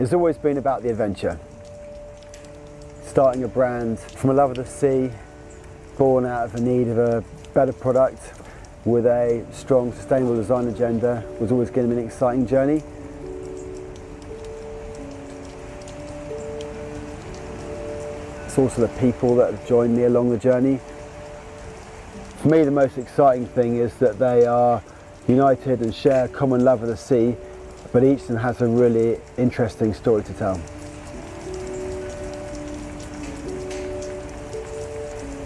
It's always been about the adventure. Starting a brand from a love of the sea, born out of the need of a better product with a strong sustainable design agenda, was always going to be an exciting journey. It's also the people that have joined me along the journey. For me, the most exciting thing is that they are united and share a common love of the sea, but each of them has a really interesting story to tell.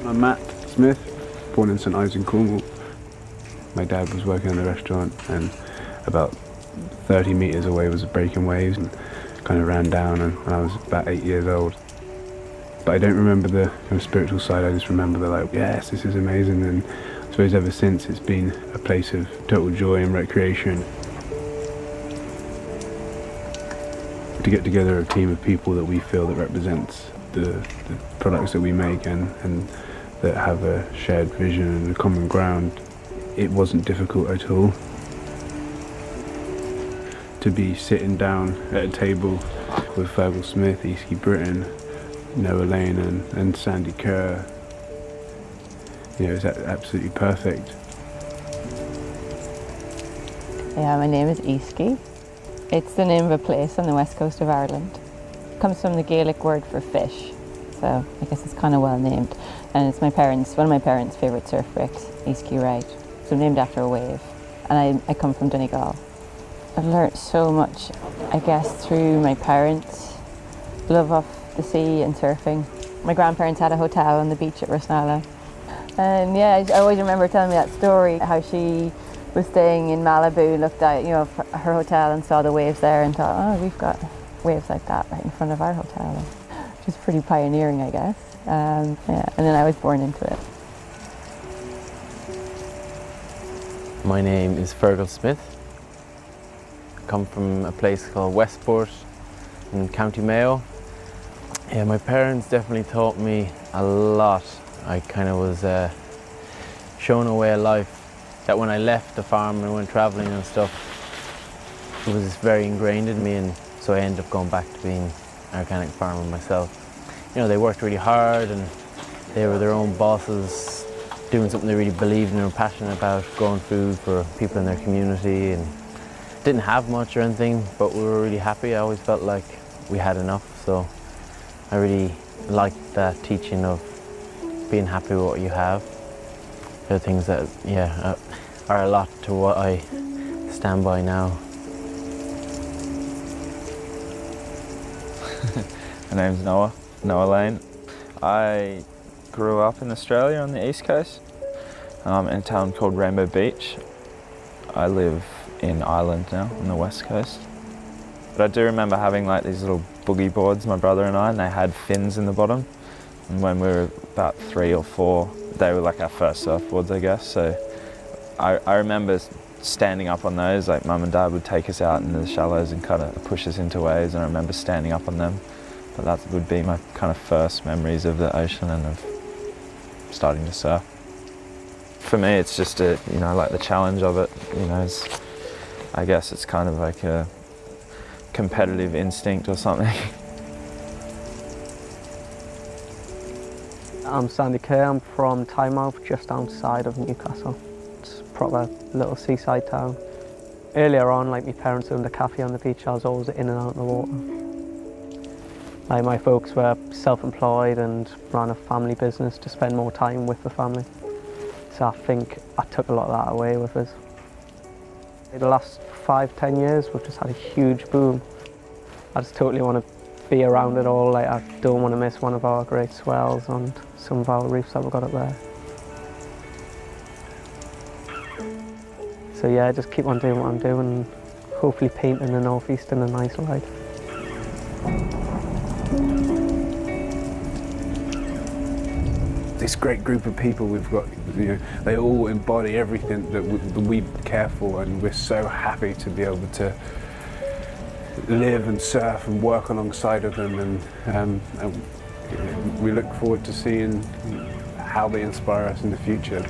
I'm Matt Smith, born in St Ives in Cornwall. My dad was working in the restaurant, and about 30 metres away was a breaking waves, and kind of ran down when I was about 8 years old. But I don't remember the kind of spiritual side. I just remember the like, yes, this is amazing. And I suppose ever since it's been a place of total joy and recreation. To get together a team of people that we feel that represents the products that we make and that have a shared vision and a common ground, it wasn't difficult at all. To be sitting down at a table with Fergal Smith, Easky Britton, Noah Lane and Sandy Kerr, you know, it's absolutely perfect. Yeah, my name is Easky. It's the name of a place on the west coast of Ireland. It comes from the Gaelic word for fish, so I guess it's kind of well named. And it's one of my parents' favourite surf breaks, Easky Ride. So named after a wave. And I come from Donegal. I've learnt so much, I guess, through my parents' love of the sea and surfing. My grandparents had a hotel on the beach at Rusnala. And yeah, I always remember telling me that story, how she was staying in Malibu, looked at, you know, her hotel and saw the waves there and thought, oh, we've got waves like that right in front of our hotel. Which is pretty pioneering, I guess. Yeah, and then I was born into it. My name is Fergal Smith. I come from a place called Westport in County Mayo. Yeah, my parents definitely taught me a lot. I kind of was shown a way of life that when I left the farm and went travelling and stuff, it was very ingrained in me, and so I ended up going back to being an organic farmer myself. You know, they worked really hard and they were their own bosses, doing something they really believed in and were passionate about, growing food for people in their community, and didn't have much or anything, but we were really happy. I always felt like we had enough, so I really liked that teaching of being happy with what you have. They're things that, yeah, are a lot to what I stand by now. My name's Noah Lane. I grew up in Australia on the east coast, in a town called Rainbow Beach. I live in Ireland now, on the west coast. But I do remember having like these little boogie boards, my brother and I, and they had fins in the bottom. And when we were about 3 or 4, they were like our first surfboards, I guess. So I remember standing up on those, like Mum and Dad would take us out into the shallows and kind of push us into waves, and I remember standing up on them. But that would be my kind of first memories of the ocean and of starting to surf. For me, it's just like the challenge of it, you know, I guess it's kind of like a competitive instinct or something. I'm Sandy Kerr. I'm from Tynemouth, just outside of Newcastle. It's a proper little seaside town. Earlier on, like my parents owned a cafe on the beach, I was always in and out of the water. Like my folks were self-employed and ran a family business to spend more time with the family. So I think I took a lot of that away with us. In the last 5-10 years, we've just had a huge boom. I just totally want to be around it all. Like, I don't want to miss one of our great swells on some of our reefs that we've got up there. So yeah, just keep on doing what I'm doing and hopefully painting the northeast in a nice light. This great group of people we've got, you know, they all embody everything that we care for, and we're so happy to be able to live and surf and work alongside of them, and we look forward to seeing how they inspire us in the future.